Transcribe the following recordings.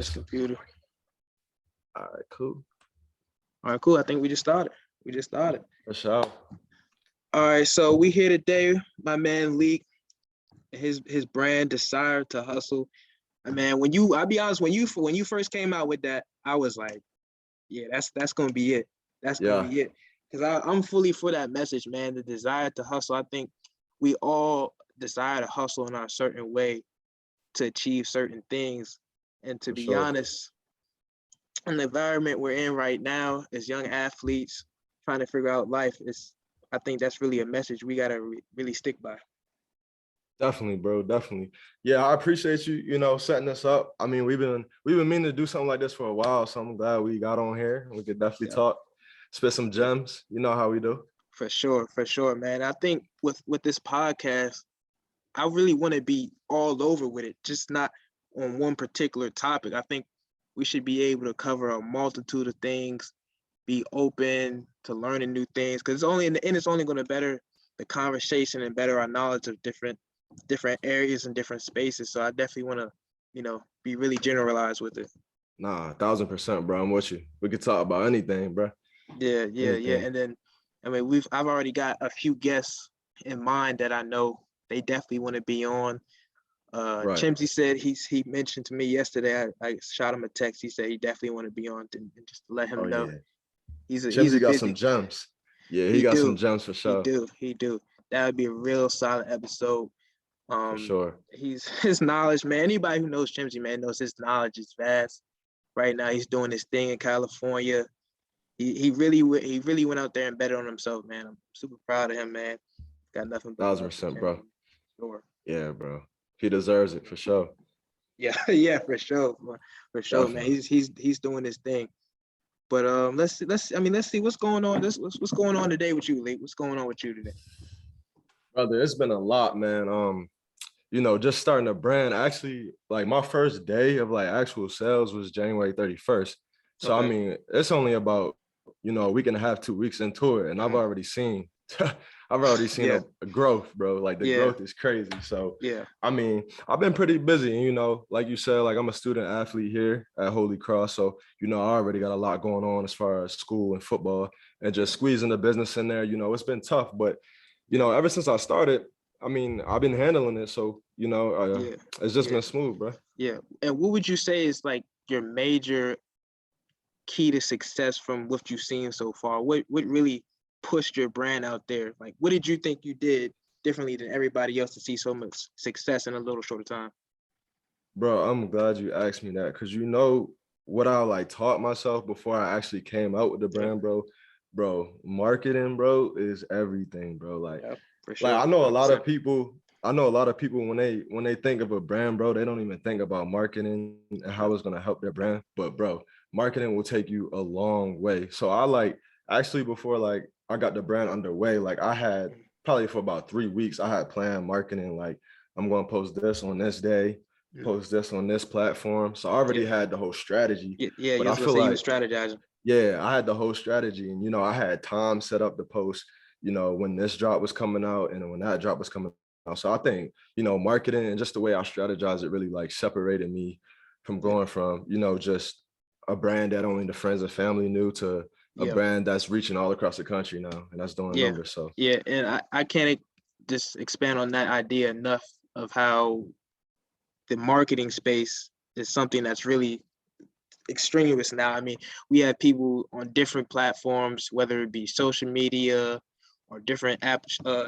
his computer. All right, cool. All right, cool. I think we just started. For sure. All right, so we here today. My man Malik, his brand Desire to Hustle. Man, I'll be honest, when you first came out with that, I was like, yeah, that's gonna be it. That's gonna be it. Because I'm fully for that message, man. The desire to hustle. I think we all desire to hustle in our certain way to achieve certain things. And to be honest, in the environment we're in right now, as young athletes trying to figure out life, I think that's really a message we gotta really stick by. Definitely, bro. Definitely. Yeah, I appreciate you, setting this up. I mean, we've been meaning to do something like this for a while, so I'm glad we got on here. We could definitely talk, spit some gems. You know how we do. For sure, man. I think with this podcast, I really want to be all over with it, just not on one particular topic. I think we should be able to cover a multitude of things, be open to learning new things, because it's only in the end, it's only going to better the conversation and better our knowledge of different areas and different spaces. So I definitely want to, be really generalized with it. Nah, 1000%, bro. I'm with you. We could talk about anything, bro. Yeah. And then, I've already got a few guests in mind that I know they definitely want to be on. Chimsy said he mentioned to me yesterday. I shot him a text. He said he definitely want to be on, and just to let him know. Yeah. He's got some gems. Yeah, he got some gems for sure. He do. That would be a real solid episode. For sure. His knowledge, man. Anybody who knows Chimsy, man, knows his knowledge is vast. Right now, he's doing his thing in California. He really went out there and betted on himself, man. I'm super proud of him, man. Got nothing but 1000%, bro. Sure. Yeah, bro. He deserves it for sure. Yeah, for sure, definitely. Man. He's doing his thing. But let's see what's going on. What's going on today with you, Lee? What's going on with you today? Brother, it's been a lot, man. Just starting a brand. Actually, like my first day of like actual sales was January 31st. So okay. I mean, it's only about a week and a half, 2 weeks into it, and I've already seen a growth, bro. Like the growth is crazy. So I mean, I've been pretty busy, like you said, like I'm a student athlete here at Holy Cross. So, I already got a lot going on as far as school and football and just squeezing the business in there. It's been tough, but ever since I started, I mean, I've been handling it. So, it's just been smooth, bro. Yeah. And what would you say is like your major key to success from what you've seen so far? What really pushed your brand out there? Like, what did you think you did differently than everybody else to see so much success in a little shorter time? Bro, I'm glad you asked me that, because what I like taught myself before I actually came out with the brand, bro, marketing, bro, is everything, bro. Like, for sure. Like I know a lot of people when they think of a brand, bro, they don't even think about marketing and how it's gonna help their brand. But bro, marketing will take you a long way. So actually before like I got the brand underway, like I had probably for about 3 weeks, I had planned marketing. Like I'm going to post this on this day, post this on this platform. So I already had the whole strategy. Yeah. But I feel like you were strategizing. Yeah, I had the whole strategy, and I had time set up to post, when this drop was coming out and when that drop was coming out. So I think, marketing and just the way I strategize it really like separated me from going from, just a brand that only the friends and family knew to a brand that's reaching all across the country now, and that's doing numbers. So and I can't just expand on that idea enough of how the marketing space is something that's really extraneous now. I mean, we have people on different platforms, whether it be social media or different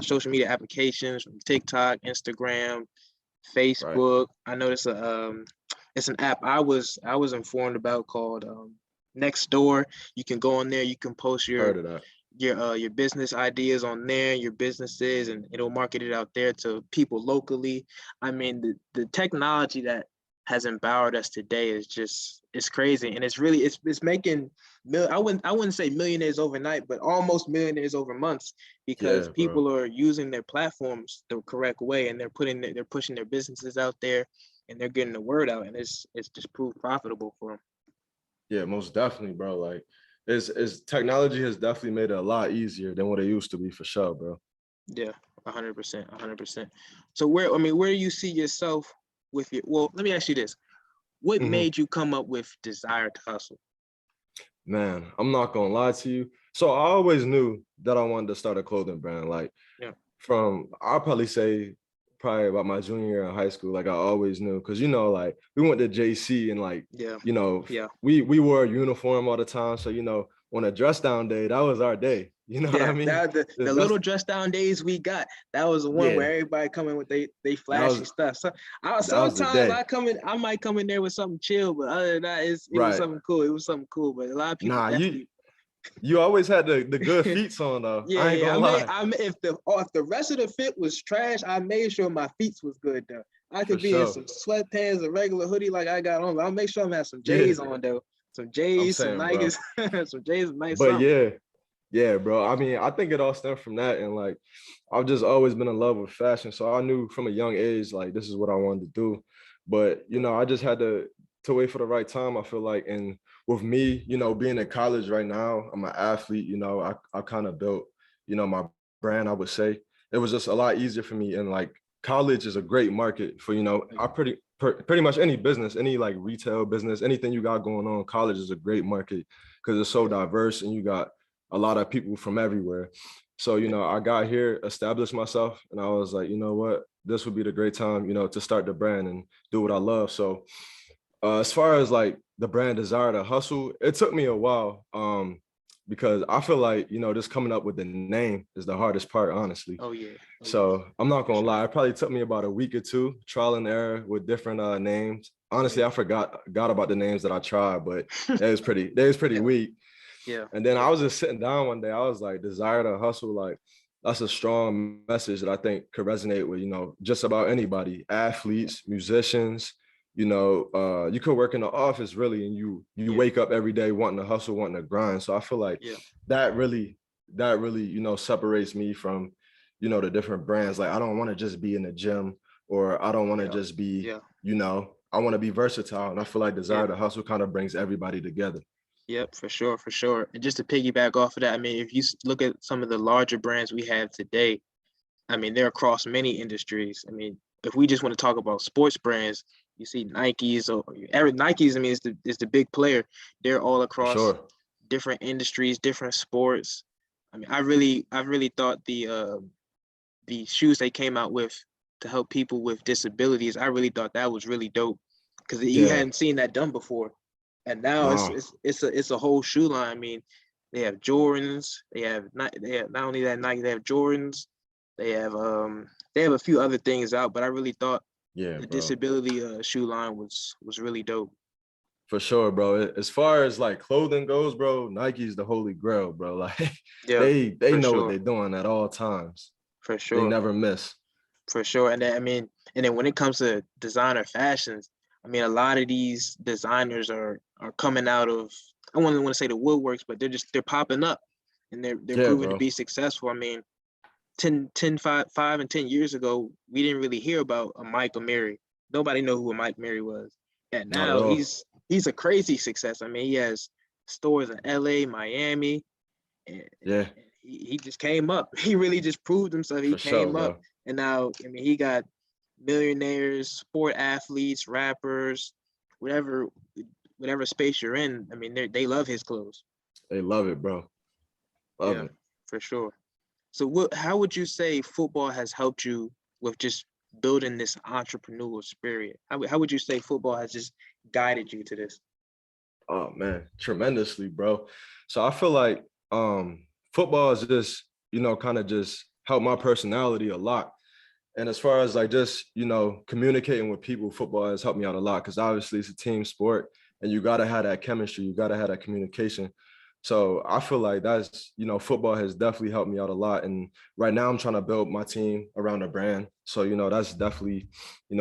social media applications from TikTok, Instagram, Facebook. Right. I know it's an app I was informed about called Nextdoor. You can go on there, you can post your business ideas on there, your businesses, and it'll market it out there to people locally. I mean, the technology that has empowered us today is it's crazy, and it's making I wouldn't say millionaires overnight, but almost millionaires over months, because people are using their platforms the correct way, and they're pushing their businesses out there, and they're getting the word out, and it's just proved profitable for them. Yeah, most definitely, bro. Like, it's technology has definitely made it a lot easier than what it used to be, for sure, bro. Yeah, 100%. So where do you see yourself with your? Well, let me ask you this: what Mhm. made you come up with Desire to Hustle? Man, I'm not gonna lie to you. So I always knew that I wanted to start a clothing brand. Like Yeah. from, I'll probably say probably about my junior year in high school. Like I always knew, because like we went to JC and like Yeah. you know Yeah. we wore a uniform all the time. So on a dress down day, that was our day. You know what I Yeah, mean? that the That's little dress down days we got. That was the one yeah. where everybody come in with they That flashy was stuff. So that was the sometimes day, I might come in there with something chill, but other than that, it was right? something cool. It was something cool. But a lot of people Nah, definitely you always had the good feats on though. yeah, I ain't yeah. gonna lie, If the rest of the fit was trash, I made sure my feet was good though. I for could be in sure. some sweatpants, a regular hoodie like I got on, but I'll make sure I'm have some Yeah, J's on though. Some I'm J's, some saying, bro. Nikes, some J's, some nice But something. yeah, bro. I mean, I think it all stemmed from that, and like I've just always been in love with fashion, so I knew from a young age like this is what I wanted to do. But I just had to wait for the right time. I feel like, and with me, being in college right now, I'm an athlete. I kind of built, my brand. I would say it was just a lot easier for me, and like college is a great market for I pretty much any business, any like retail business, anything you got going on. College is a great market because it's so diverse, and you got a lot of people from everywhere. So, I got here, established myself, and I was like, you know what, this would be the great time, to start the brand and do what I love. So, as far as like the brand Desire to Hustle, it took me a while because I feel like, just coming up with the name is the hardest part, honestly. Oh yeah. Oh yeah. So I'm not For gonna sure. lie, it probably took me about a week or two, trial and error with different names. Honestly, Yeah. I forgot about the names that I tried, but it was pretty Yeah. weak. Yeah. And then I Yeah. was just sitting down one day. I was like, Desire to Hustle, like that's a strong message that I think could resonate with, just about anybody, athletes, musicians. You could work in the office really, and you Yeah. wake up every day wanting to hustle, wanting to grind. So I feel like Yeah. that really, separates me from, the different brands. Like I don't want to just be in the gym, or I don't want to Yeah. just be, Yeah. I want to be versatile. And I feel like Yeah. Desire to Hustle kind of brings everybody together. Yep, for sure, for sure. And just to piggyback off of that, I mean, if you look at some of the larger brands we have today, I mean, they're across many industries. I mean, if we just want to talk about sports brands, you see Nikes or Nikes, I mean, is the big player. They're all For across sure. different industries, different sports. I mean, I really thought the shoes they came out with to help people with disabilities, I really thought that was really dope because you Yeah. hadn't seen that done before. And now No. it's a whole shoe line. I mean, they have Jordans, they have not only that Nike, they have Jordans, they have a few other things out, but I really thought Yeah, the bro. disability shoe line was really dope. For sure, bro. As far as like clothing goes, bro, Nike's the holy grail, bro. Like Yeah, they for know what sure, they're doing at all times. for They sure. never miss. For sure. And then, I mean, and then when it comes to designer fashions, I mean, a lot of these designers are coming out of, I wouldn't want to say the woodworks, but they're popping up and they're Yeah, proving to bro. be successful. I mean, 5 and 10 years ago, we didn't really hear about a Michael Mary. Nobody knew who a Mike Mary was. And Not at now all. he's a crazy success. I mean, he has stores in LA, Miami, and Yeah, he just came up. He really just proved himself. He for sure, came up, bro. and now I mean he got millionaires, sport athletes, rappers, whatever whatever space you're in. I mean they love his clothes. They love it, bro. Love Yeah, it. for sure. So how would you say football has helped you with just building this entrepreneurial spirit? How would you say football has just guided you to this? Oh man, tremendously, bro. So I feel like football is just, kind of just helped my personality a lot. And as far as like just, communicating with people, football has helped me out a lot because obviously it's a team sport and you gotta have that chemistry, you gotta have that communication. So I feel like that's, football has definitely helped me out a lot. And right now I'm trying to build my team around a brand. So, that's definitely,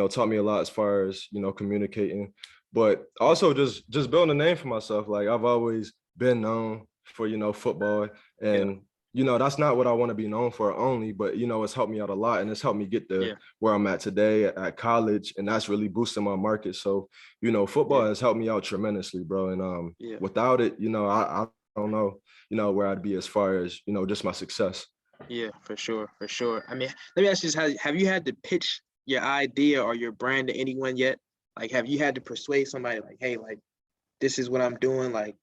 taught me a lot as far as, communicating, but Yeah, also just building a name for myself. Like I've always been known for, football, yeah, and that's not what I want to be known for only, but it's helped me out a lot, and it's helped me get to yeah, where I'm at today at college, and that's really boosting my market. So, football yeah, has helped me out tremendously, bro. And yeah. without it, I don't know, where I'd be as far as, just my success. Yeah, for sure, for sure. I mean, let me ask you this: have you had to pitch your idea or your brand to anyone yet? Like, have you had to persuade somebody like, hey, like, this is what I'm doing, like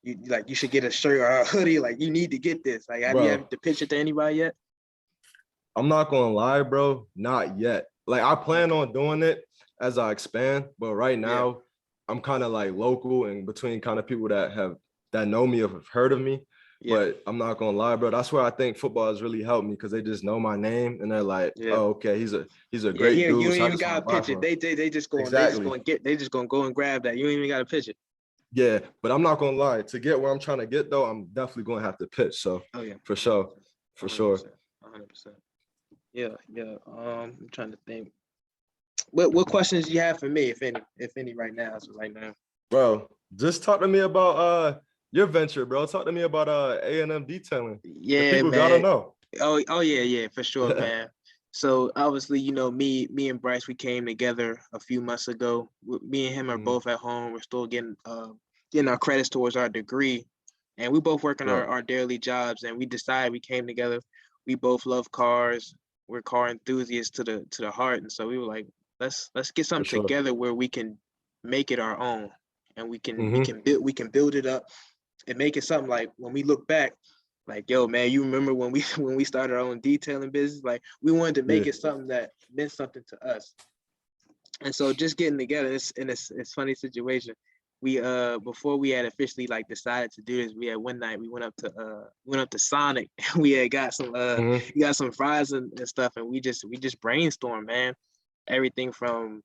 you should get a shirt or a hoodie, like you need to get this. Like, have you Bro, had to pitch it to anybody yet? I'm not gonna lie, bro, not yet. Like I plan Okay. on doing it as I expand, but right Yeah. now I'm kind of like local and between kind of people that know me or have heard of me. Yeah. But I'm not gonna lie, bro. That's where I think football has really helped me because they just know my name and they're like, Yeah. oh, okay, he's a Yeah. great You dude. don't So I even just want gotta to buy pitch from it. him. They just Exactly. gonna get, they just gonna go and grab that. You don't even gotta pitch it. Yeah, but I'm not gonna lie. To get where I'm trying to get though, I'm definitely gonna have to pitch. So Oh yeah. for sure, for sure. 100%. 100%. Yeah. Yeah. I'm trying to think. What questions do you have for me, if any, right now? So right now. Bro, just talk to me about your venture, bro. Talk to me about A&M detailing. The Yeah, people gotta man. know. Oh yeah, yeah, for sure, man. So obviously, me and Bryce, we came together a few months ago. Me and him are Mhm. both at home. We're still getting our credits towards our degree, and we both working Right, our daily jobs. And we decided, we came together. We both love cars. We're car enthusiasts to the heart, and so we were like, let's get for something sure. together where we can make it our own, and we can we Hmm. can build we can build it up and make it something like, when we look back, like, yo, man, you remember when we when we started our own detailing business? Like, we wanted to Yeah. make it something that meant something to us. And so just getting together, it's funny situation. We before we had officially like decided to do this, we had one night we went up to Sonic and we had got some Hmm. we got some fries and stuff, and we just brainstormed, man. Everything from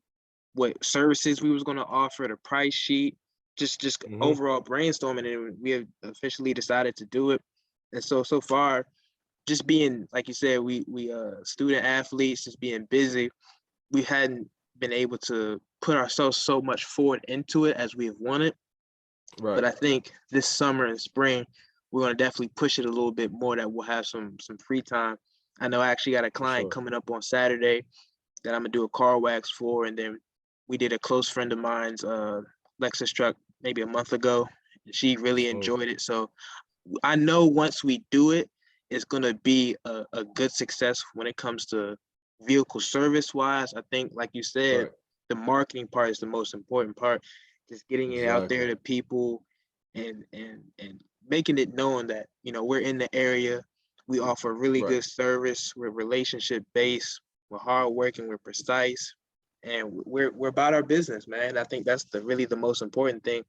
what services we was gonna offer, the price sheet, just Hmm. overall brainstorming, and we have officially decided to do it. And so far, just being, like you said, we student athletes, just being busy, we hadn't been able to put ourselves so much forward into it as we have wanted. Right, But I think this summer and spring, we're gonna definitely push it a little bit more, that we'll have some free time. I know I actually got a for client sure. coming up on Saturday that I'm gonna do a car wax for, and then we did a close friend of mine's Lexus truck maybe a month ago. She really Smooth. enjoyed it, so I know once we do it, it's gonna be a good success when it comes to vehicle service wise. I think, like you said, Right. the marketing part is the most important part. Just getting it out there Exactly. to people, and making it known that, we're in the area. We offer really Right. good service. We're relationship based. We're hardworking. We're precise, and we're about our business, man. I think that's really the most important thing,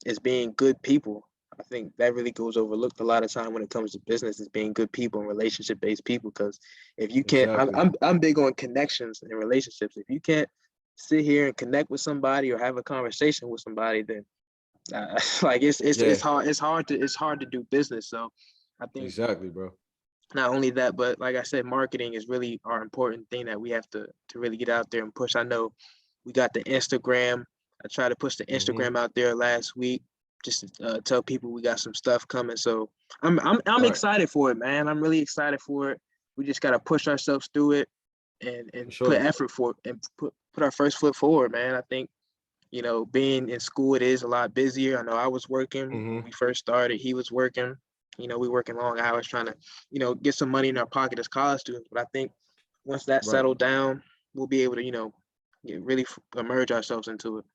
is being good people. I think that really goes overlooked a lot of time when it comes to business, is being good people and relationship based people. Because if you can't, Exactly. I'm big on connections and relationships. If you can't sit here and connect with somebody or have a conversation with somebody, then like it's Yeah. hard it's hard to do business. So I think Exactly, bro. not only that, but like I said, marketing is really our important thing that we have to really get out there and push. I know we got the Instagram. I tried to push the Hmm. Instagram out there last week, just to tell people we got some stuff coming. So I'm Right. excited for it, man. I'm really excited for it. We just gotta push ourselves through it, and For put sure. effort for it, and put our first foot forward, man. I think, being in school, it is a lot busier. I know I was working when Hmm. we first started. He was working. We working long hours trying to, get some money in our pocket as college students. But I think once that Right. settled down, we'll be able to, really emerge ourselves into it.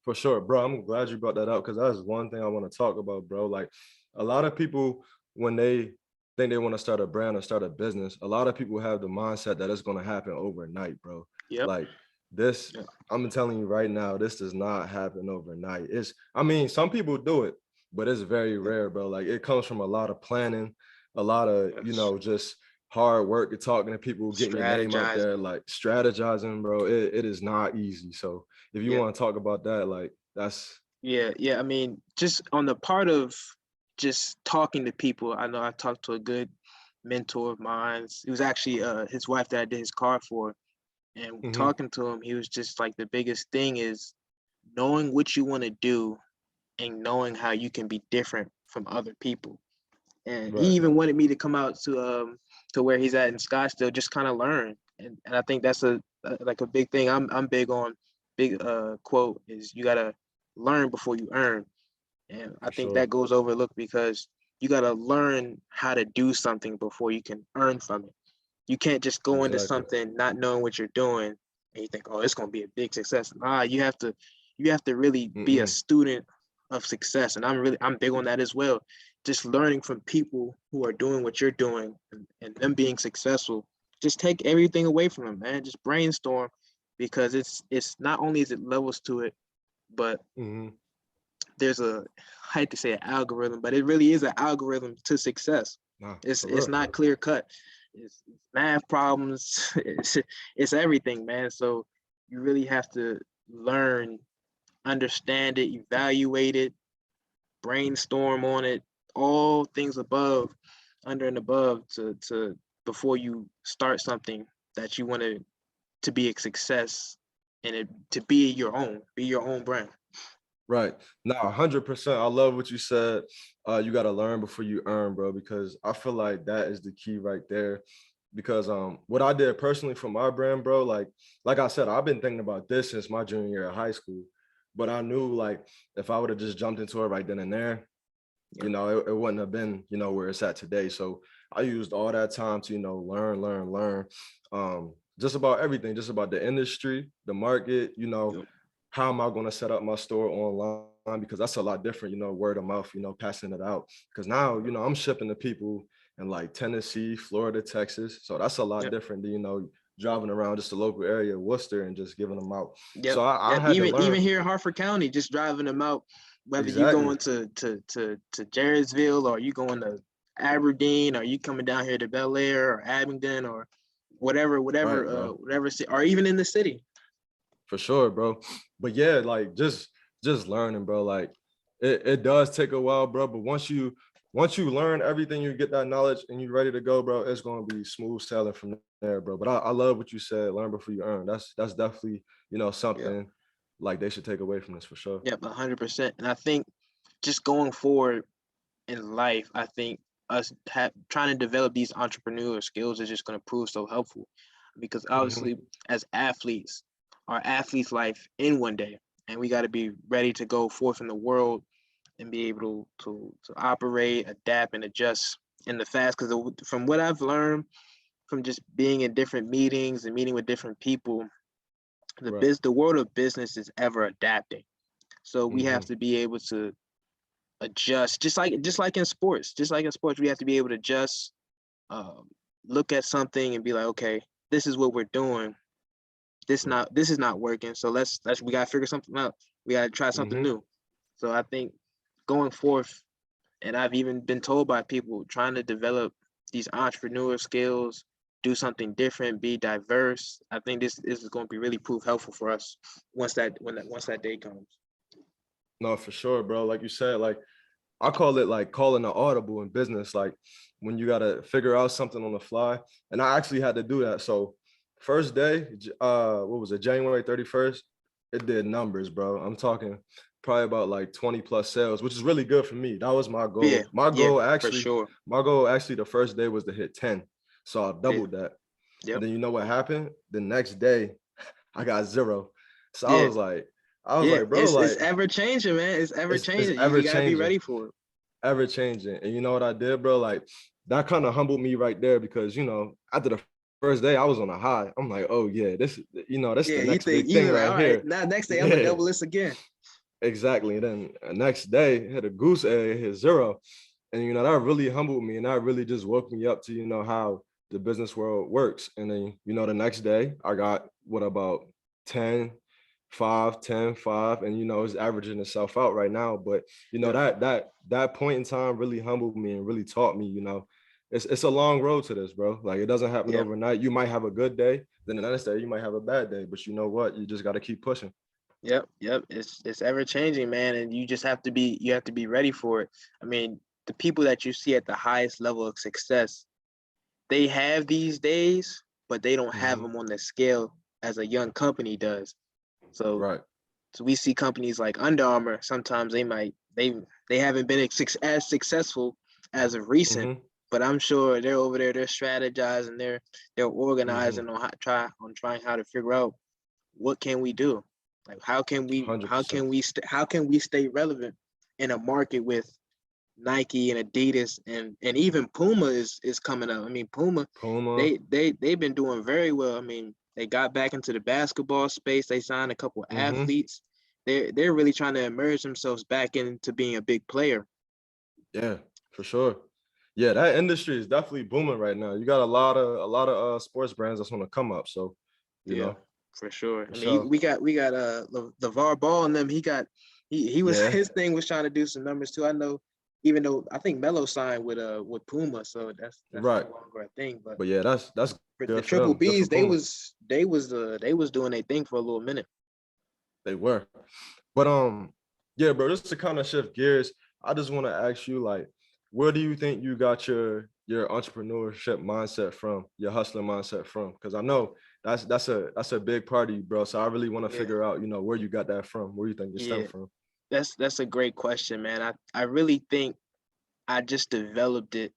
For sure, bro. I'm glad you brought that up because that's one thing I want to talk about, bro. Like a lot of people, when they think they want to start a brand or start a business, a lot of people have the mindset that it's going to happen overnight, bro. Yep. Like this, Yeah. I'm telling you right now, this does not happen overnight. I mean, some people do it, but it's very Yeah. rare, bro. Like it comes from a lot of planning, a lot of, Yes. just hard work. You're talking to people, getting your name out there, Strategizing. like strategizing, bro. It is not easy. So if you Yeah. want to talk about that, like that's Yeah. Yeah. I mean, just on the part of just talking to people, I know I talked to a good mentor of mine. It was actually his wife that I did his car for. And mhm, talking to him, he was just like, the biggest thing is knowing what you want to do and knowing how you can be different from other people. And he right, even wanted me to come out to where he's at in Scottsdale, just kind of learn. And I think that's like a big thing. I'm big on, big quote is, you gotta learn before you earn. And I for think sure. that goes overlooked, because you gotta learn how to do something before you can earn from it. You can't just go into Exactly. something not knowing what you're doing and you think, oh, it's gonna be a big success. Nah, you have to really be a Mm-mm. student of success. And I'm big on that as well. Just learning from people who are doing what you're doing and them being successful. Just take everything away from them, man. Just brainstorm because it's not only is it levels to it, but Mm-hmm. there's I hate to say an algorithm, but it really is an algorithm to success. Nah, for It's real. not clear cut. It's math problems. It's everything, man. So you really have to learn, understand it, evaluate it, brainstorm on it, all things above, under and above to before you start something that you want to be a success and it to be your own brand. Right. Now, 100%. I love what you said. You got to learn before you earn, bro, because I feel like that is the key right there. Because what I did personally for my brand, bro, like I said, I've been thinking about this since my junior year of high school. But I knew like if I would have just jumped into it right then and there, Yeah. you know, it wouldn't have been, you know, where it's at today. So I used all that time to, you know, learn, just about everything, just about the industry, the market, you know, Yep. how am I going to set up my store online? Because that's a lot different, you know, word of mouth, you know, passing it out. Because now, you know, I'm shipping to people in like Tennessee, Florida, Texas. So that's a lot Yep. different than, you know, driving around just a local area, Worcester, and just giving them out. Yep. So I Yep. had to Even learn. here in Harford County, just driving them out, whether you Exactly. going to Jarrettsville or you going to Aberdeen or you coming down here to Bel Air or Abingdon or Right, bro. whatever, or even in the city. For sure, bro. But yeah, like just learning, bro. Like it does take a while, bro. But once you learn everything, you get that knowledge and you're ready to go, bro, it's gonna be smooth sailing from there, bro. But I love what you said, learn before you earn. That's definitely, you know, Yeah. something like they should take away from this for sure. Yep. 100%. And I think just going forward in life, I think us trying to develop these entrepreneurial skills is just going to prove so helpful because Hmm. obviously as athletes, our athletes life in one day, and we got to be ready to go forth in the world and be able to operate, adapt, and adjust in the fast. Because from what I've learned from just being in different meetings and meeting with different people, Right. the world of business is ever adapting. So we have Hmm. to be able to adjust, just like in sports, we have to be able to just um, look at something and be like, okay, this is what we're doing. Right. This is not working. So let's we gotta figure something out. We gotta try something Hmm. new. So I think going forth, and I've even been told by people trying to develop these entrepreneurial skills, do something different, be diverse. I think this is going to be really prove helpful for us once that day comes. No, for sure, bro. Like you said, like I call it like calling an audible in business, like when you gotta figure out something on the fly. And I actually had to do that. So first day, what was it, January 31st? It did numbers, bro. I'm talking probably about like 20 plus sales, which is really good for me. That was my Yeah, goal. My yeah, goal for actually, sure. my goal actually the first day was to hit 10. So I Yeah, doubled that. And yep, then you know what happened? The next day, I got zero. So yeah. I was Yeah, like, bro, it's like ever changing, man. It's ever it's changing. ever You gotta be changing, ready for it. ever changing. And you know what I did, bro? Like that kind of humbled me right there because you know, after the first day, I was on a high. I'm like, oh yeah, this, you know, that's Yeah, the you next think big thing you like, right all right, here. now next day I'm gonna Yeah, double this again. exactly. And then next day, hit a goose egg, hit zero. And you know, that really humbled me and that really just woke me up to, you know, how the business world works. And then, you know, the next day I got what about 10, 5, 10, 5, and you know, it's averaging itself out right now. But you know, Yeah, that point in time really humbled me and really taught me, you know, it's a long road to this, bro. Like it doesn't happen yeah, overnight. You might have a good day, then the next day you might have a bad day, but you know what? You just got to keep pushing. yep. It's ever changing, man, and you have to be ready for it. I mean, the people that you see at the highest level of success, they have these days, but they don't have Hmm. them on the scale as a young company does. So Right. so we see companies like Under Armour. Sometimes they haven't been as successful as of recent, Hmm. but I'm sure they're over there. They're strategizing. They're Hmm. organizing on trying how to figure out what can we do. Like how 100%. can we how can we stay relevant in a market with Nike and Adidas and even Puma is coming up. I mean Puma, Puma. they've been doing very well. I mean They got back into the basketball space. They signed a couple Mm-hmm. athletes. They're really trying to immerse themselves back into being a big player. Yeah, for sure. Yeah, that industry is definitely booming right now. You got a lot of sports brands that's on the come up. So, you Yeah, know, for sure. for I mean, sure. we got LeVar Ball and them. He was Yeah, his thing was trying to do some numbers too. I know, even though I think Melo signed with Puma, so that's right. no longer a thing. But But yeah, that's for the good for Triple them. Good for Bs, Puma. they was doing their thing for a little minute. They were. But yeah, bro, just to kind of shift gears, I just want to ask you, like, where do you think you got your entrepreneurship mindset from, your hustler mindset from? Because I know that's a big part of you, bro. So I really want to Yeah, figure out, where you got that from, where you think it yeah. stemmed from. That's a great question, man. I really think I just developed it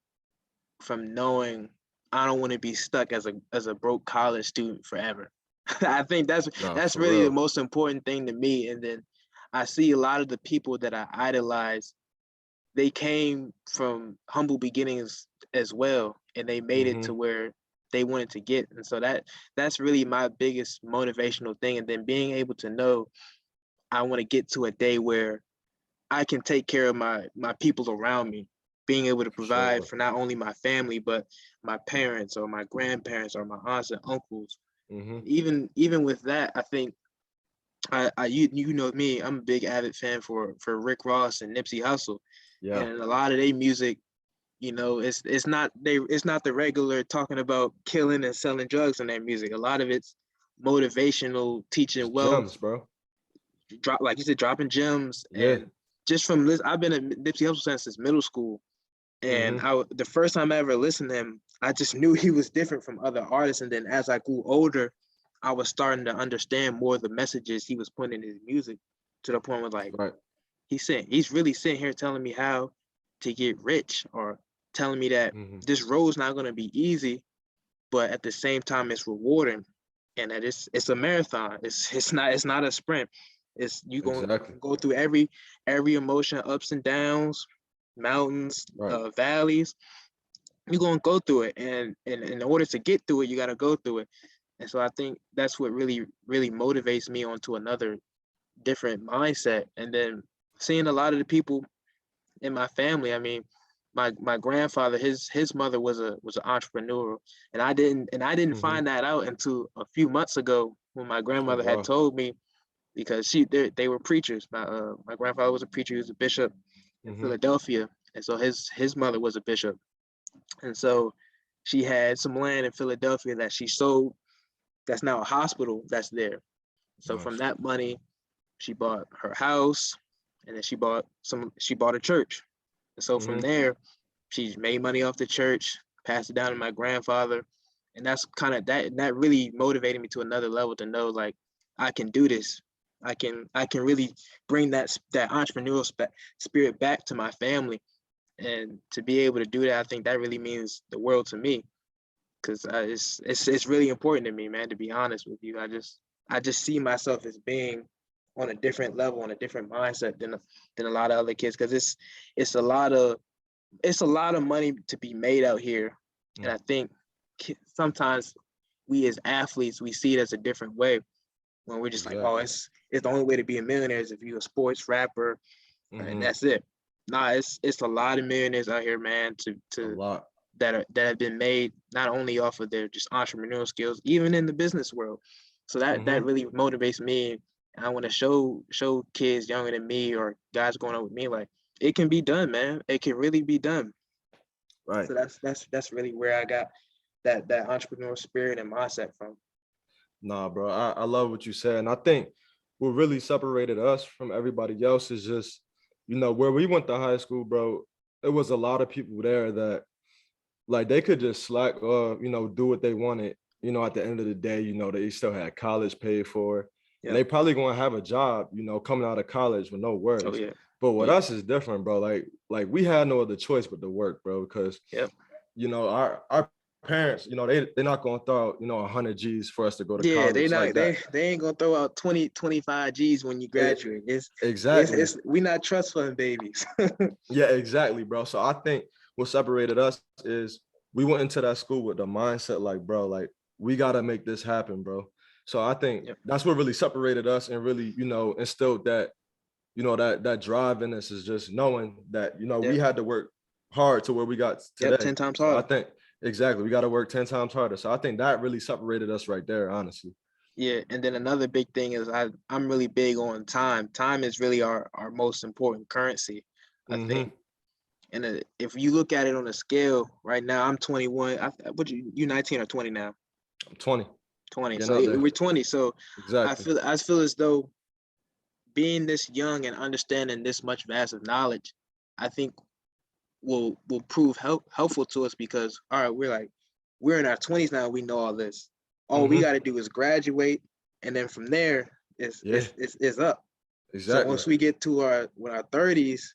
from knowing I don't want to be stuck as a broke college student forever. I think Nah, that's for really the real. most important thing to me. And then I see a lot of the people that I idolize, they came from humble beginnings as well, and they made it to Mm-hmm. where they wanted to get. And so that's really my biggest motivational thing. And then being able to know I want to get to a day where I can take care of my people around me, being able to For provide sure. for not only my family but my parents or my grandparents or my aunts and uncles. Mm-hmm. Even with that, I think you know me, I'm a big avid fan for Rick Ross and Nipsey Hussle, Yeah. and a lot of their music, it's not the regular talking about killing and selling drugs in their music. A lot of it's motivational, It's teaching wealth, gems, bro. drop like you said, dropping gems. Yeah. And just from this, I've been a Nipsey Hussle fan since middle school, and Mm-hmm. the first time I ever listened to him, I just knew he was different from other artists. And then as I grew older, I was starting to understand more of the messages he was putting in his music, to the point where like Right. he's really sitting here telling me how to get rich, or telling me that Mm-hmm. this road's not going to be easy, but at the same time it's rewarding, and that it's a marathon. It's not a sprint. It's you going to Exactly. go through every emotion, ups and downs, mountains, Right. valleys. You're going to go through it, and in order to get through it, you got to go through it. And so I think that's what really motivates me onto another different mindset. And then seeing a lot of the people in my family. I mean, my grandfather, his mother was an entrepreneur, and I didn't Mm-hmm. find that out until a few months ago, when my Oh grandmother had wow. told me, because they were preachers. My grandfather was a preacher. He was a bishop in Mm-hmm. Philadelphia, and so his mother was a bishop, and so she had some land in Philadelphia that she sold. That's now a hospital that's there. So from Nice. that money, she bought her house, and then she bought a church. And so from Mm-hmm. there, she made money off the church, passed it down to my grandfather, and that's kind of that really motivated me to another level, to know like I can do this. I can really bring that entrepreneurial spirit back to my family, and to be able to do that, I think that really means the world to me, because it's really important to me, man. To be honest with you, I just see myself as being on a different level, on a different mindset than a lot of other kids, because it's a lot of it's a lot of money to be made out here. And Mm. I think sometimes we as athletes, we see it as a different way, when we're just like, oh, Exactly. it's the only way to be a millionaire is if you're a sports rapper, and Mm-hmm. that's it. Nah, it's a lot of millionaires out here, man, A to lot. that have been made not only off of their just entrepreneurial skills, even in the business world. So that Mm-hmm. really motivates me. And I want to show kids younger than me, or guys going up with me, like it can be done, man. It can really be done. Right. So that's really where I got that entrepreneurial spirit and mindset from. Nah, bro. I love what you said. And I think what really separated us from everybody else is just, where we went to high school, bro, it was a lot of people there that like they could just slack or, do what they wanted. At the end of the day, they still had college paid for. And Yep. they probably gonna have a job, coming out of college with no Oh worries. yeah. But with Yeah. us is different, bro. Like we had no other choice but to work, bro, because Yep. our parents, they're not gonna throw out, 100 G's for us to go to Yeah, they college like not that. they ain't gonna throw out 20-25 G's when you E- graduate. exactly. It's we not trust fund babies. Yeah, exactly, bro. So I think what separated us is we went into that school with the mindset like, bro, like we got to make this happen, bro. So I think Yep. that's what really separated us and really, instilled that, that drive in us, is just knowing that, we Yep. had to work hard to where we got Yep. today. 10 times So I harder. think exactly, we got to work 10 times harder. So I think that really separated us right there, honestly. Yeah, and then another big thing is I'm really big on time. Time is really our most important currency, I Mm-hmm. think. And if you look at it on a scale, right now I'm 21. You 19 or 20 now? I'm 20. 20. Getting So out there. we're 20. So Exactly. I feel as though being this young and understanding this much massive knowledge, I think will prove helpful to us because all right, we're in our 20s now. We know all this. All we Mm-hmm. got to do is graduate, and then from there, Yeah, it's up. So exactly. once we get to our 30s,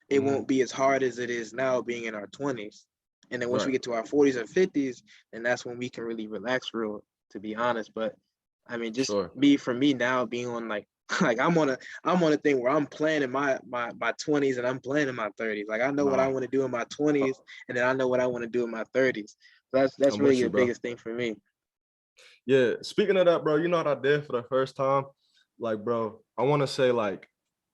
it Mm-hmm. won't be as hard as it is now being in our 20s. And then once we Right. get to our 40s and 50s, then that's when we can really relax real, to be honest. But I mean, just Sure. for me now being on like like I'm on a thing where I'm planning my 20s and I'm planning my 30s. Like I know what I Nah, want to do in my 20s and then I know what I want to do in my 30s. So that's I'm with really you, the bro. biggest thing for me. Yeah. Speaking of that, bro, you know what I did for the first time? Like, bro, I want to say like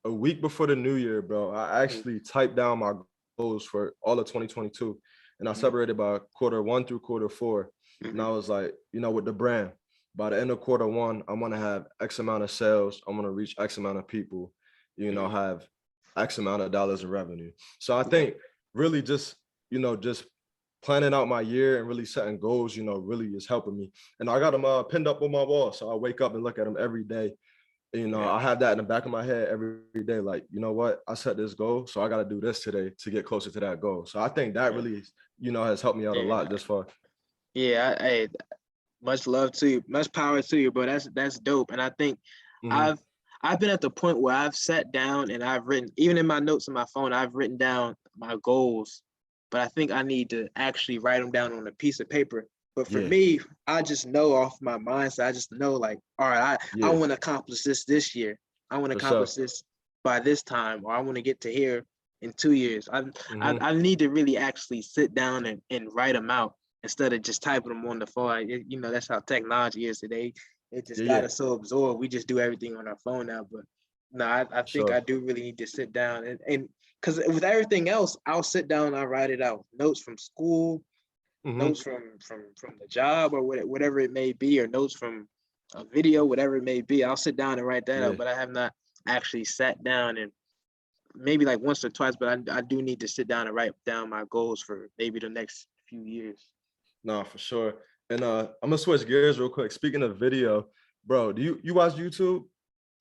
a week before the new year, bro, I Mhm. actually typed down my goals for all of 2022, and I Mhm. separated by quarter 1 through quarter 4. And Mhm. I was like, with the brand, by the end of quarter 1, I want to have X amount of sales. I want to reach X amount of people, Mhm. have X amount of dollars in revenue. So I Yeah. think really just planning out my year and really setting goals, really is helping me. And I got them pinned up on my wall. So I wake up and look at them every day. Yeah. I have that in the back of my head every day. Like, you know what? I set this goal, so I got to do this today to get closer to that goal. So I think that Yeah. really, has helped me out a Yeah. lot this far. Yeah. Much love to you, much power to you, bro. That's dope. And I think Hmm. I've I've been at the point where I've sat down and I've written, even in my notes on my phone, I've written down my goals, but I think I need to actually write them down on a piece of paper. But for Yeah, me, I just know off my mindset, I just know like, all right, I yeah, want to accomplish this year. I want to for sure. accomplish this by this time, or I want to get to here in 2 years. Hmm. I need to really actually sit down and write them out instead of just typing them on the phone. That's how technology is today. It just Yeah, got yeah, us so absorbed. We just do everything on our phone now. But no, I think I sure. do really need to sit down and because with everything else, I'll sit down and I'll write it out. Notes from school, Hmm. notes from the job or whatever it may be, or notes from a video, whatever it may be. I'll sit down and write that Yeah. out. But I have not actually sat down and maybe like once or twice, but I do need to sit down and write down my goals for maybe the next few years. No, for sure. And I'm gonna switch gears real quick. Speaking of video, bro, do you watch YouTube?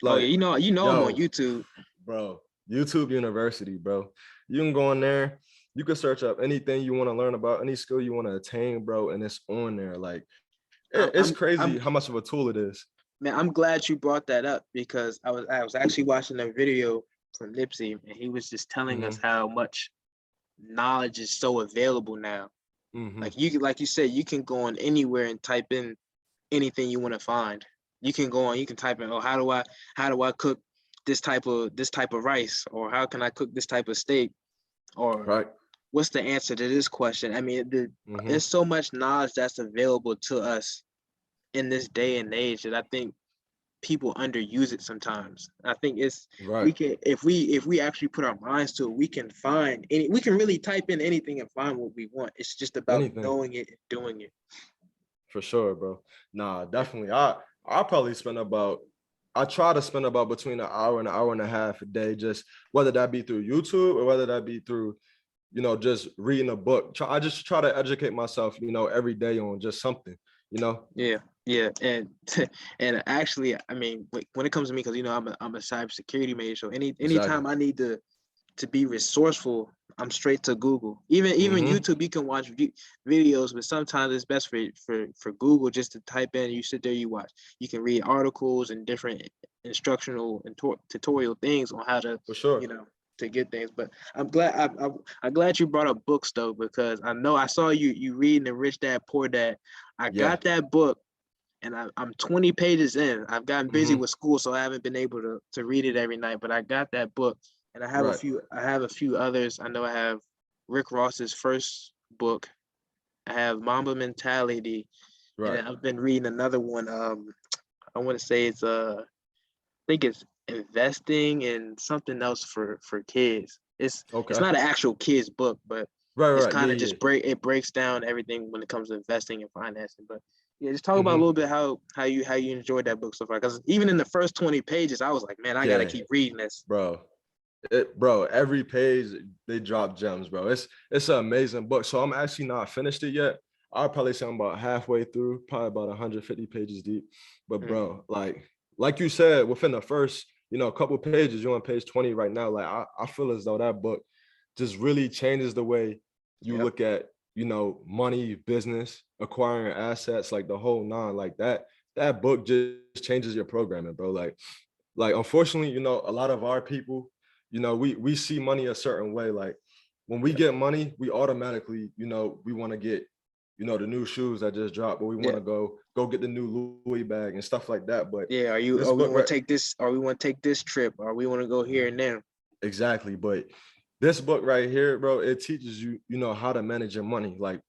Oh yeah, Like, I'm on yo, YouTube. bro, YouTube University, bro. You can go in there. You can search up anything you want to learn about, any skill you want to attain, bro, and it's on there. Like, I'm it's I'm crazy I'm how much of a tool it is. man, I'm glad you brought that up because I was actually watching a video from Nipsey and he was just telling us Hmm. how much knowledge is so available now. Hmm. Like you said, you can go on anywhere and type in anything you want to find. You can type in, oh, how do I cook this type of rice, or how can I cook this type of steak, or Right. what's the answer to this question? I mean, Hmm. there's so much knowledge that's available to us in this day and age that I think people underuse it sometimes. I think we Right. can if we actually put our minds to it, we can really type in anything and find what we want. It's just about Anything. knowing it and doing it. For sure, bro. Nah, definitely. I probably spend about I try to spend about between an hour and a half a day, just whether that be through YouTube or whether that be through, just reading a book. I just try to educate myself, every day on just something, you know? Yeah, yeah, and and actually, I mean, when it comes to me, because I'm a cybersecurity major, so Exactly. anytime I need to be resourceful, I'm straight to Google. Even Mm-hmm. YouTube, you can watch videos, but sometimes it's best for Google just to type in. You sit there, you watch. You can read articles and different instructional and tutorial things on how to, For sure. you know, to get things. But I'm glad you brought up books though, because I know I saw you reading the Rich Dad Poor Dad. I Yeah. got that book and I'm 20 pages in. I've gotten busy Mm-hmm. with school, so I haven't been able to read it every night. But I got that book, and Right. I have a few others. I know I have Rick Ross's first book. I have Mamba Mentality, Right. And I've been reading another one. I want to say I think it's investing in something else for kids. It's Okay. not an actual kids book, but Right. it's Right. Yeah. kind of Yeah. just breaks down everything when it comes to investing and financing. But yeah, just talk about a Hmm. little bit how you enjoyed that book so far. Because even in the first 20 pages, I was like, man, I gotta Yeah, keep reading this. bro. Bro, every page they drop gems, bro. It's an amazing book. So I'm actually not finished it yet. I'll probably say I'm about halfway through, probably about 150 pages deep. But Mm, bro, like you said, within the first, couple pages, you're on page 20 right now. Like I feel as though that book just really changes the way you yep. look at, money, business, acquiring assets, like the whole nine, like that book just changes your programming, bro. Like unfortunately, a lot of our people, we see money a certain way. Like when we get money, we automatically, we want to get, the new shoes that just dropped, but we want Yeah. to go get the new Louis bag and stuff like that. But Yeah. this We book, want right? to take this, or we want to take this trip, or we want to go here and there. Exactly. But this book right here, bro, it teaches you, how to manage your money. Like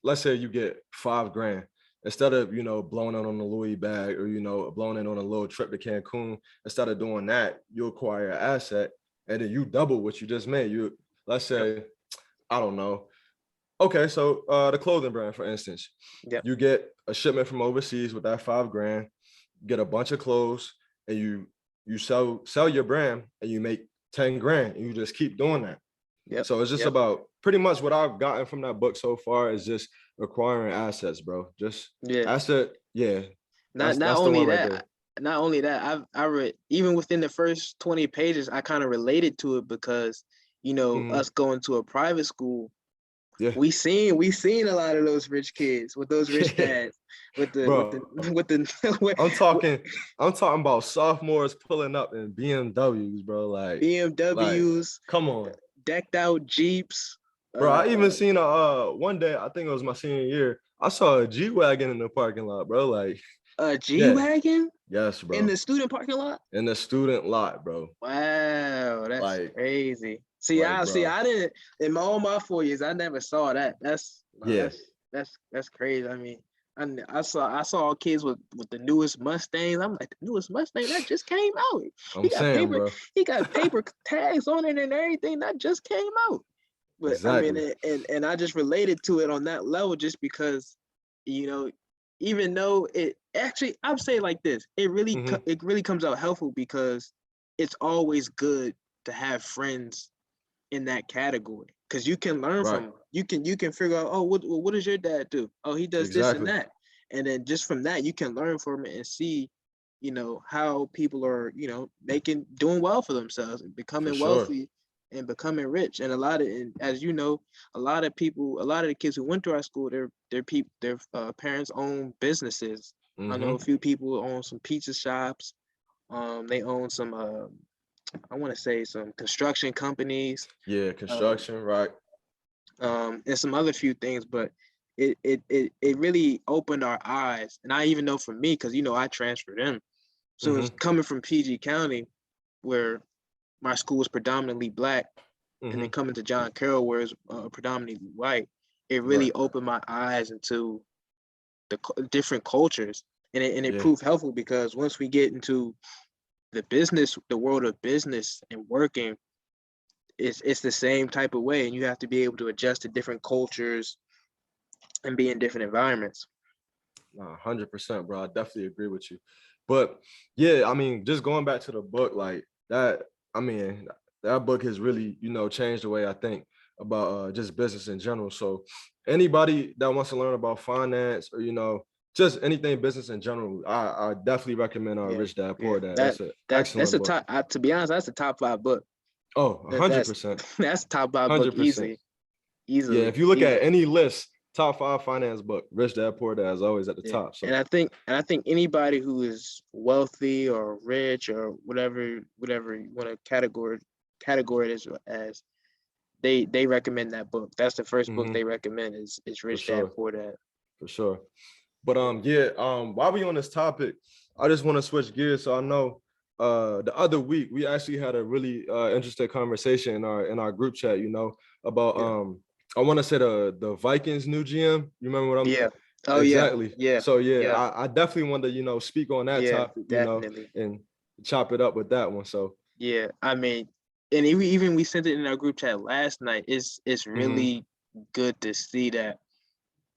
let's say you get 5 grand. Instead of, blowing it on the Louis bag or, blowing it on a little trip to Cancun, instead of doing that, you acquire an asset and then you double what you just made. Let's Yep. say, I don't know. Okay, so the clothing brand, for instance, Yep. you get a shipment from overseas with that 5 grand, get a bunch of clothes, and you sell your brand and you make 10 grand, and you just keep doing that. Yep. So it's just Yep. about pretty much what I've gotten from that book so far is just acquiring assets, bro. Just Yeah. asset, yeah. Not That's not that's the only one right there. that, not only that, I read even within the first 20 pages, I kind of related to it because Mhm. us going to a private school, Yeah. we seen a lot of those rich kids with those rich Yeah. dads with the with the Bro, with the I'm with talking I'm talking about sophomores pulling up in BMWs, bro. Like, BMWs, come on. decked out Jeeps, Bro, I even uh, seen one day, I think it was my senior year, I saw a G-Wagon in the parking lot, bro. Like, a yeah, G-Wagon yes, in bro. the student parking lot. In the student lot, bro. Wow, that's Like, crazy. See, like, I bro. I didn't in all my 4 years, I never saw that. That's no, Yeah, that's crazy. I mean, I saw kids with the newest Mustangs. I'm like, the newest Mustang that just came out. He I'm got saying, paper, bro. he got paper tags on it and everything that just came out. But I mean, Exactly. and I just related to it on that level just because, you know, even though it actually, I'll say it like this, Hmm. it really comes out helpful because it's always good to have friends in that category because you can learn Right. from 'em. You can figure out, oh, what does your dad do? Oh, he does this and Exactly. that, and then just from that you can learn from it and see, how people are, doing well for themselves and For becoming sure. wealthy and becoming rich. And and as you know, a lot of the kids who went to our school, their parents own businesses. I know a Hmm. few people who own some pizza shops. They own some I want to say some construction companies, Yeah, um, construction, right. and some other few things, but it really opened our eyes. And I even know for me, because I transferred in. So it's Hmm. coming from PG County, where my school was predominantly black, and then Hmm. coming to John Carroll, where it's predominantly white. It Right. really opened my eyes into the different cultures, and it Yeah, proved helpful because once we get into the world of business and working, it's the same type of way, and you have to be able to adjust to different cultures and be in different environments. 100%, bro. I definitely agree with you. But yeah, I mean, just going back to the book, like that, I mean, that book has really, changed the way I think about just business in general. So anybody that wants to learn about finance or, just anything business in general, I definitely recommend Yeah, Rich Dad yeah. Poor Dad. That That's an that's excellent a book. top. To be honest, that's a top five book. Oh, That that's 100%. that's a top five book 100%. Yeah, easily, if you look at easily. any list, top 5 finance book, Rich Dad Poor Dad is always at the Yeah, top. and So I think anybody who is wealthy or rich or whatever you want to categorize it as, they recommend that book. That's the first book mhm, they recommend is for Rich Dad sure. Poor Dad. For sure. But yeah, while we on this topic, I just want to switch gears. So I know the other week we actually had a really interesting conversation in our group chat, about Yeah, I want to say the Vikings new GM. You remember what I'm yeah, Oh yeah, Exactly. yeah, So yeah, yeah, I definitely want to, speak on that yeah, topic, definitely. and chop it up with that one. So Yeah, I mean, and even we sent it in our group chat last night. It's mhm, really good to see that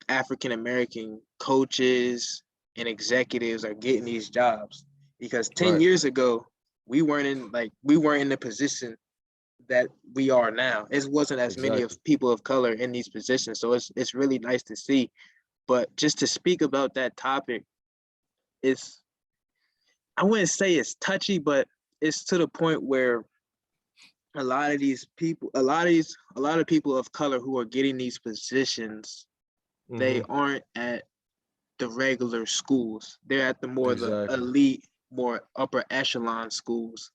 African American coaches and executives are getting these jobs, because 10 right, years ago we weren't in the position that we are now. It wasn't as many of exactly. people of color in these positions, so it's really nice to see. But just to speak about that topic, it's I wouldn't say it's touchy, but it's to the point where a lot of these people, a lot of people of color who are getting these positions, they Hmm. aren't at the regular schools. They're at the Exactly. elite, more upper echelon schools.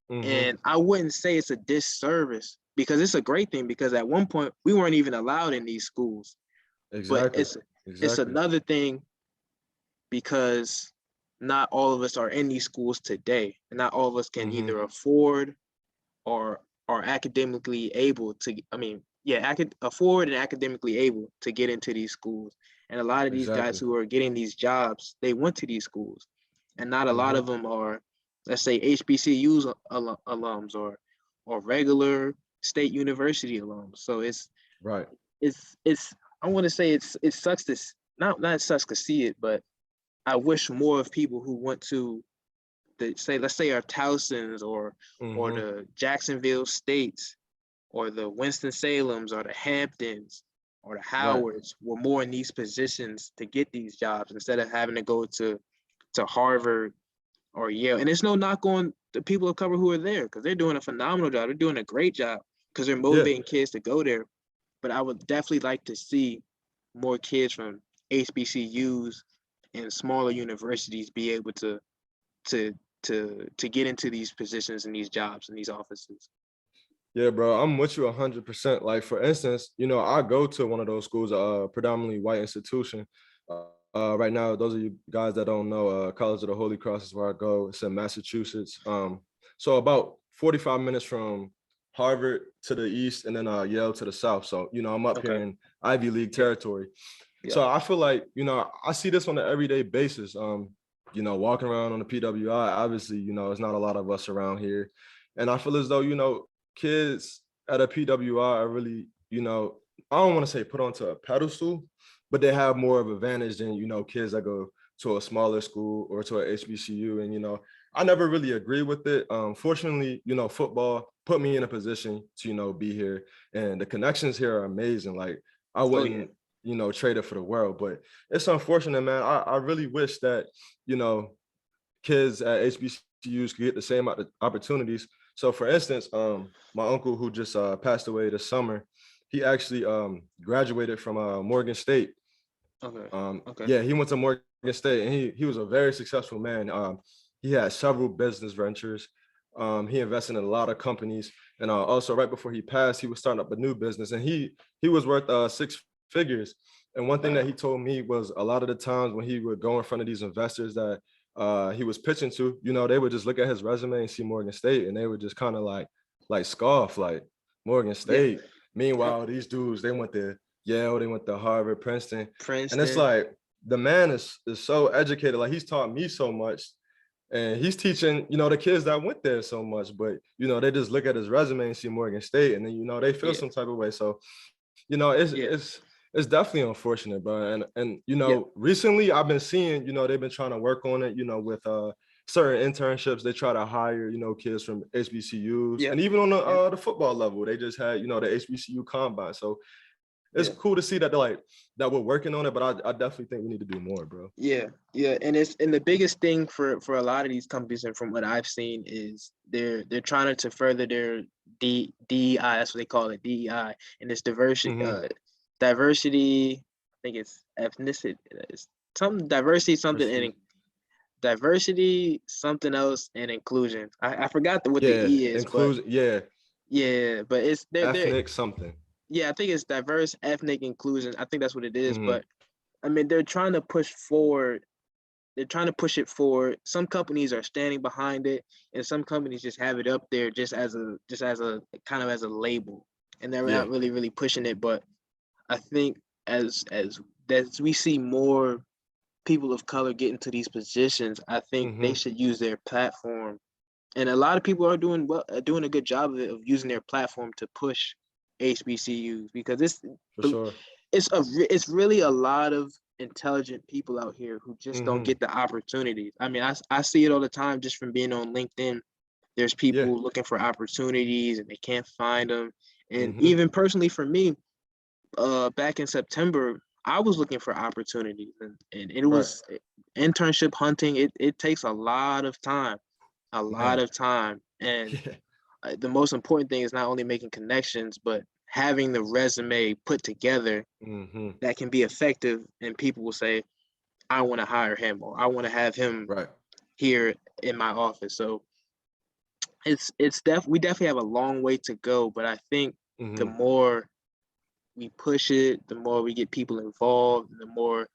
Hmm. And I wouldn't say it's a disservice, because it's a great thing, because at one point we weren't even allowed in these schools. But Exactly. it's Exactly. another thing, because not all of us are in these schools today. And not all of us can Hmm. either afford or are academically able to, afford and academically able to get into these schools. And a lot of these guys Exactly. who are getting these jobs, they went to these schools, and not a lot Hmm. of them are, let's say, HBCUs alums, or regular state university alums. So Right. it's I want to say it sucks to not sucks to see it, but I wish more of people who went to let's say our Towsons, or Hmm. the Jacksonville States, or the Winston-Salems, or the Hamptons, or the Right. Howards were more in these positions to get these jobs, instead of having to go to Harvard or Yale. And it's no knock on the people of color who are there, because they're doing a phenomenal job. They're doing a great job, because they're Yeah. motivating kids to go there. But I would definitely like to see more kids from HBCUs and smaller universities be able to to get into these positions and these jobs and these offices. Yeah, bro. I'm with you 100%. Like, for instance, I go to one of those schools, predominantly white institution. Right now, those of you guys that don't know, College of the Holy Cross is where I go. It's in Massachusetts. So about 45 minutes from Harvard to the east, and then Yale to the south. So, I'm up here Okay. in Ivy League Yeah. territory. Yeah. So I feel like, I see this on an everyday basis. Walking around on the PWI, obviously, there's not a lot of us around here. And I feel as though, kids at a PWI are really, I don't want to say put onto a pedestal, but they have more of an advantage than, kids that go to a smaller school or to a HBCU. And, I never really agree with it. Fortunately, football put me in a position to, be here. And the connections here are amazing. Like, I Oh yeah. wouldn't, trade it for the world. But it's unfortunate, man. I really wish that, you know, kids at HBCUs could get the same opportunities. So for instance, my uncle who just passed away this summer, he actually graduated from Morgan State. Okay. Okay. Yeah, he went to Morgan State, and he was a very successful man. He had several business ventures. He invested in a lot of companies, and also right before he passed, he was starting up a new business, and he was worth 6 figures. And one thing that Wow. he told me was a lot of the times when he would go in front of these investors that he was pitching to, they would just look at his resume and see Morgan State, and they would just kind of like scoff, like Morgan Yeah. State. Yep. Meanwhile, these dudes, they went to Yale, they went to Harvard, Princeton, and it's Princeton. like the man is so educated. Like, he's taught me so much, and he's teaching, the kids that went there so much. But they just look at his resume and see Morgan State, and then they feel Yeah. some type of way. So it's Yeah. it's definitely unfortunate, bro. And Yeah. recently I've been seeing, they've been trying to work on it, with certain internships. They try to hire, kids from HBCUs, Yeah. and even on Yeah. the football level, they just had, the HBCU combine. So it's Yeah. cool to see that they're like that we're working on it, but I definitely think we need to do more, bro. Yeah. Yeah. And the biggest thing for a lot of these companies, and from what I've seen, is they're trying to further their DEI. That's what they call it, DEI, and it's Hmm. diversity. I think it's ethnicity. It's some diversity, something, and diversity, something else, and inclusion. I forgot what the Yeah, E is, but inclusion. Yeah, yeah, but it's they're ethnic something. yeah, I think it's diverse ethnic inclusion. I think that's what it is. Hmm. But I mean, they're trying to push forward. They're trying to push it forward. Some companies are standing behind it, and some companies just have it up there just as a kind of as a label, and they're Yeah. not really pushing it. But I think as that we see more people of color get into these positions, I think they Mm-hmm. should use their platform. And a lot of people are doing a good job of it, of using their platform to push HBCUs, because For sure. it's really a lot of intelligent people out here who just don't Mm-hmm. get the opportunities. I mean, I see it all the time just from being on LinkedIn. There's Yeah. people looking for opportunities and they can't find them. And Mm-hmm. even personally for me, back in September, I was looking for opportunities, and it Right. was internship hunting. It takes a lot of time, a lot Man. of time. And Yeah. the most important thing is not only making connections, but having the resume put together Mm-hmm. that can be effective, and people will say, I want to hire him, or I want to have him Right. here in my office. So we definitely have a long way to go, but I think the Mm-hmm. more we push it, the more we get people involved, the more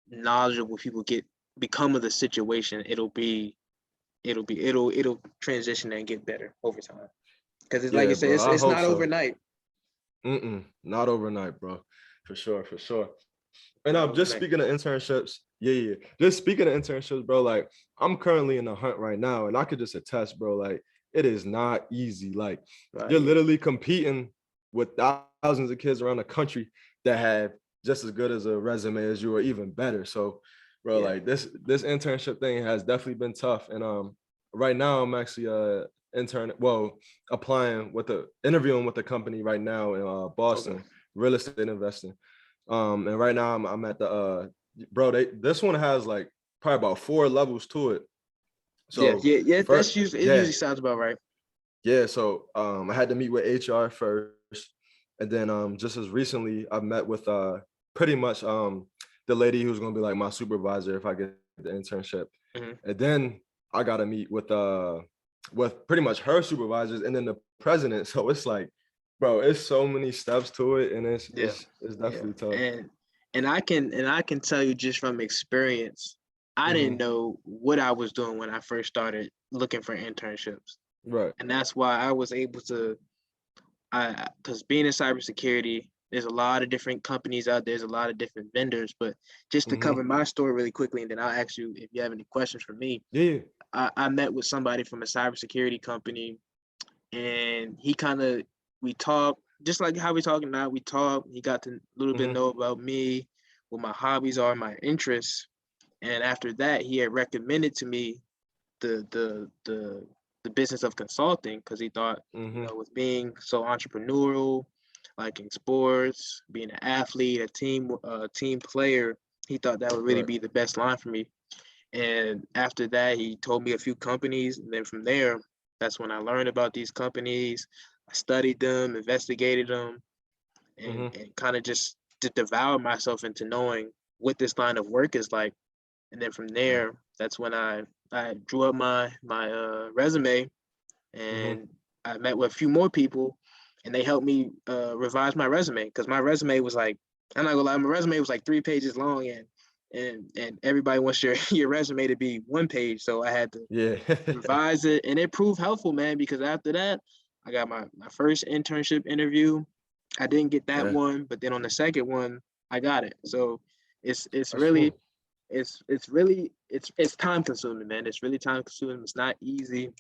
knowledgeable people become of the situation, it'll transition and get better over time. Because it's like you Yeah, said, bro. I it's hope not so. overnight. Not overnight, bro. For sure, for sure. And Not I'm just overnight. speaking of internships. Yeah, yeah. Just speaking of internships, bro. Like, I'm currently in the hunt right now, and I could just attest, bro. Like, it is not easy. Like, Right. you're literally competing with thousands of kids around the country that have just as good as a resume as you, or even better. So, bro, Yeah. like this internship thing has definitely been tough. And right now I'm actually applying with the interviewing with the company right now in Okay. Boston, real estate investing. And right now I'm at the bro, this one has like probably about 4 levels to it. Yeah. So Yeah. Yeah. first, It yeah, usually sounds about right. yeah. So I had to meet with HR first, and then just as recently I met with pretty much the lady who's gonna be like my supervisor if I get the internship. Hmm. And then I gotta meet with pretty much her supervisors and then the president. So it's like, bro, it's so many steps to it, and it's Yeah. it's it's Yeah. definitely tough. And I can tell you just from experience, I didn't Hmm. know what I was doing when I first started looking for internships. Right. And that's why I was able to, because being in cybersecurity, there's a lot of different companies out there, there's a lot of different vendors. But just to Hmm. cover my story really quickly, and then I'll ask you if you have any questions for me. Yeah. I met with somebody from a cybersecurity company, and we talked just like how we talking now. We talked. He got to a little bit Hmm. know about me, what my hobbies are, my interests, and after that, he had recommended to me the the the the business of consulting, because he thought, Hmm. with being so entrepreneurial, like in sports, being an athlete, a team player, he thought that would really Right. be the best line for me. And after that, he told me a few companies, and then from there, that's when I learned about these companies. I studied them, investigated them, and Hmm. kind of just devoured myself into knowing what this line of work is like. And then from Right. there, that's when I drew up my resume, Hmm. and I met with a few more people, and they helped me revise my resume, because my resume was like, I'm not gonna lie, my resume was like 3 pages long, and everybody wants your your resume to be 1 page, so I had to Yeah. revise it, and it proved helpful, man, because after that, I got my first internship interview. I didn't get that Yeah. one, but then on the second one, I got it. So it's That's really cool. it's time consuming, man. It's really time consuming. It's not easy.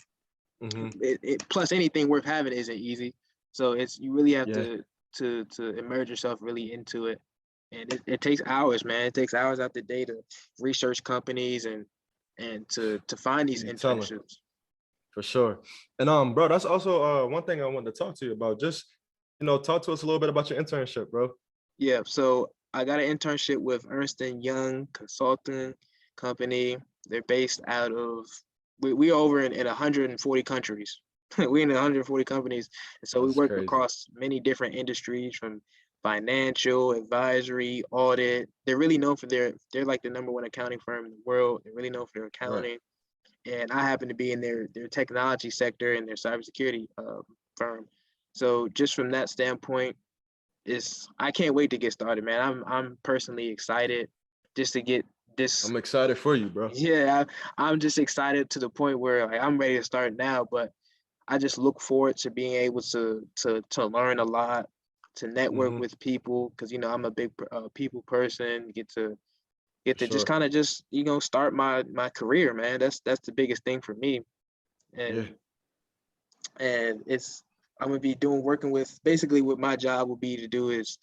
Hmm. Plus anything worth having isn't easy. So you really have Yeah. to immerse yourself really into it. And it takes hours, man. It takes hours out the day to research companies and to find these You telling. internships. For sure. And bro, that's also one thing I wanted to talk to you about. Just, talk to us a little bit about your internship, bro. Yeah, so I got an internship with Ernst and Young Consulting Company. They're based out of we are over in 140 countries. We in 140 companies, and so we That's work crazy. across many different industries, from financial, advisory, audit. They're really known for they're like the number one accounting firm in the world. They're really known for their Right. accounting, and I happen to be in their technology sector and their cybersecurity firm. So just from that standpoint, I can't wait to get started, man. I'm personally excited just to get this. I'm excited for you, bro. Yeah, I'm just excited to the point where, like, I'm ready to start now, but I just look forward to being able to learn a lot, to network with people, because I'm a big people person. Get to just Sure. kind of just start my career, man. That's the biggest thing for me. Yeah. And it's I'm gonna be working with, basically what my job will be to do is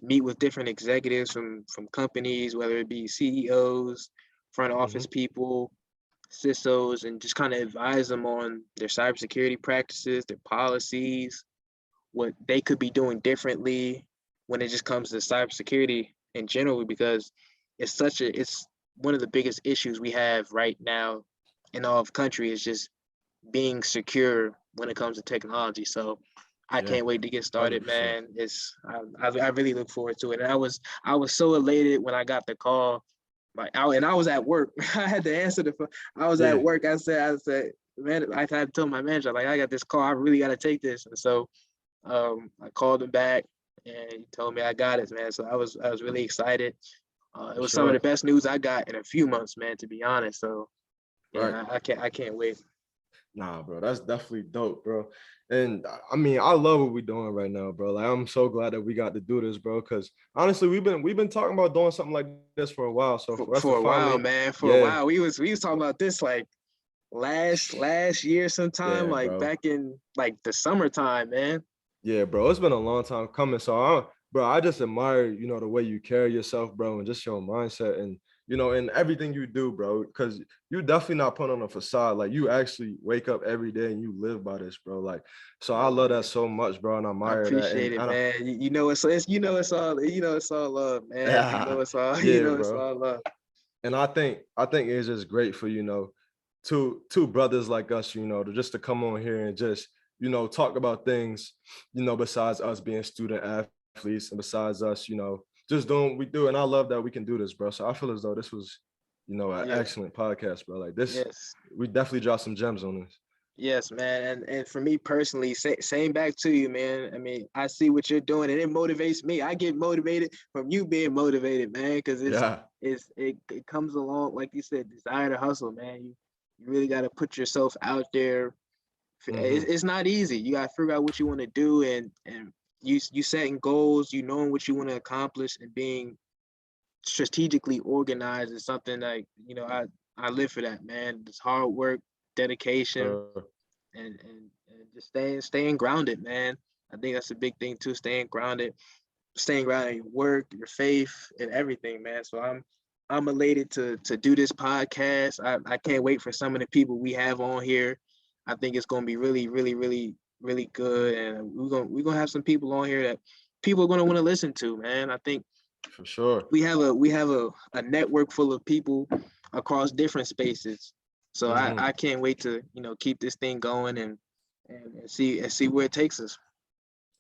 meet with different executives from companies, whether it be CEOs, front office people, CISOs, and just kind of advise them on their cybersecurity practices, their policies, what they could be doing differently when it just comes to cybersecurity in general, because it's one of the biggest issues we have right now in all of country, is just being secure when it comes to technology. So I Yeah. can't wait to get started, 100%. man. I really look forward to it. And I was so elated when I got the call. And I was at work. I had to answer the phone. I was Yeah. at work. I said, man, I had to tell my manager, like, I got this call. I really got to take this. And so I called him back, and he told me I got it, man. So I was really excited. It For was some of sure. the best news I got in a few months, man, to be honest. So Right. yeah, I can't wait. Nah, bro, that's definitely dope, bro. And I mean, I love what we're doing right now, bro. Like, I'm so glad that we got to do this, bro. Because honestly, we've been talking about doing something like this for a while. So for us to For a while, finally, man. For a yeah, while, we was talking about this like last year sometime, yeah, like bro, back in like the summertime, man. yeah, bro. It's been a long time coming. So, bro, I just admire, the way you carry yourself, bro, and just your mindset and in everything you do, bro. Because you definitely not putting on a facade. Like, you actually wake up every day and you live by this, bro. Like, so I Yeah, love that man. so much, bro, and I I admire that. appreciate And it, I, man. It's all love, man. It's all yeah, it's bro. all love. And I think it's just great for two brothers like us, to come on here and just talk about things, besides us being student athletes and besides us, just doing what we do. And I love that we can do this, bro. So I feel as though this was, an Yes, excellent podcast, bro. Like this, yes. we definitely dropped some gems on this. Yes, man. And for me personally, same back to you, man. I mean, I see what you're doing, and it motivates me. I get motivated from you being motivated, man, because Yeah. it comes along, like you said, desire to hustle, man. You really got to put yourself out there. Hmm. It's not easy. You got to figure out what you want to do, and you setting goals, knowing what you want to accomplish, and being strategically organized is something like, I live for that, man. It's hard work, dedication, Uh, and just staying grounded, man. I think that's a big thing too, staying grounded in your work, your faith, and everything, man. So I'm elated to do this podcast. I can't wait for some of the people we have on here. I think it's gonna be really, really, really, really good. And we're gonna have some people on here that people are gonna want to listen to, man. I think for sure. we have a network full of people across different spaces. So Hmm. I can't wait to keep this thing going and see where it takes us.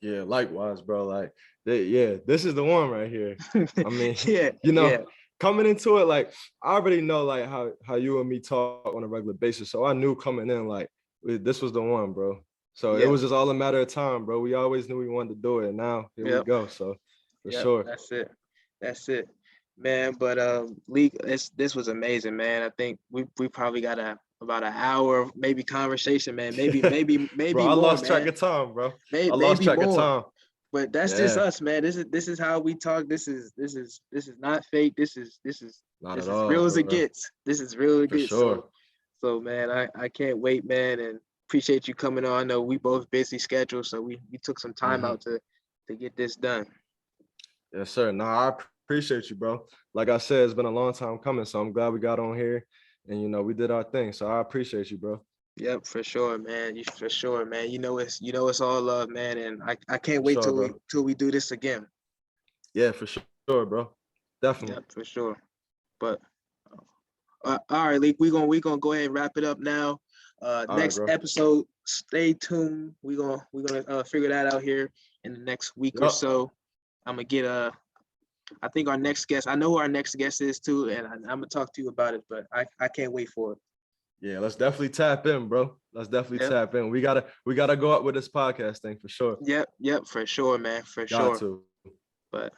Yeah, likewise, bro. Like, yeah, this is the one right here. I mean, Yeah, you yeah, know, coming into it, like, I already know like how you and me talk on a regular basis. So I knew coming in, like, this was the one, bro. So it yeah, was just all a matter of time, bro. We always knew we wanted to do it. And now here we yeah, go. So for yeah. sure. That's it, man. But Lee, this was amazing, man. I think we probably got about an hour maybe conversation, man. Bro, Maybe I more, lost track man. of time, bro. I lost Maybe track of more. time. But that's just Yeah, us, man. This is how we talk. This is not fake. not This at is all, real as it bro. gets. This is real as it For gets. sure. So man, I can't wait, man, and appreciate you coming on. I know we both busy schedules, so we took some time Hmm. out to get this done. Yes, sir. Nah, I appreciate you, bro. Like I said, it's been a long time coming, so I'm glad we got on here and we did our thing. So I appreciate you, bro. Yep, for sure, man. For sure, man. It's all love, man, and I can't For wait sure, bro. till we do this again. Yeah, for sure, bro. Definitely. Yep, for sure. But all right, Leak, we gonna go ahead and wrap it up now. All right, Next bro. episode, stay tuned. We gonna figure that out here in the next week or Yup. so. I'm gonna get I think our next guest. I know who our next guest is too, and I'm gonna talk to you about it. But I can't wait for it. Yeah, let's definitely tap in, bro. Let's definitely Yep, tap in. We gotta go up with this podcast thing for sure. yep, for sure, man, for Got sure. to. But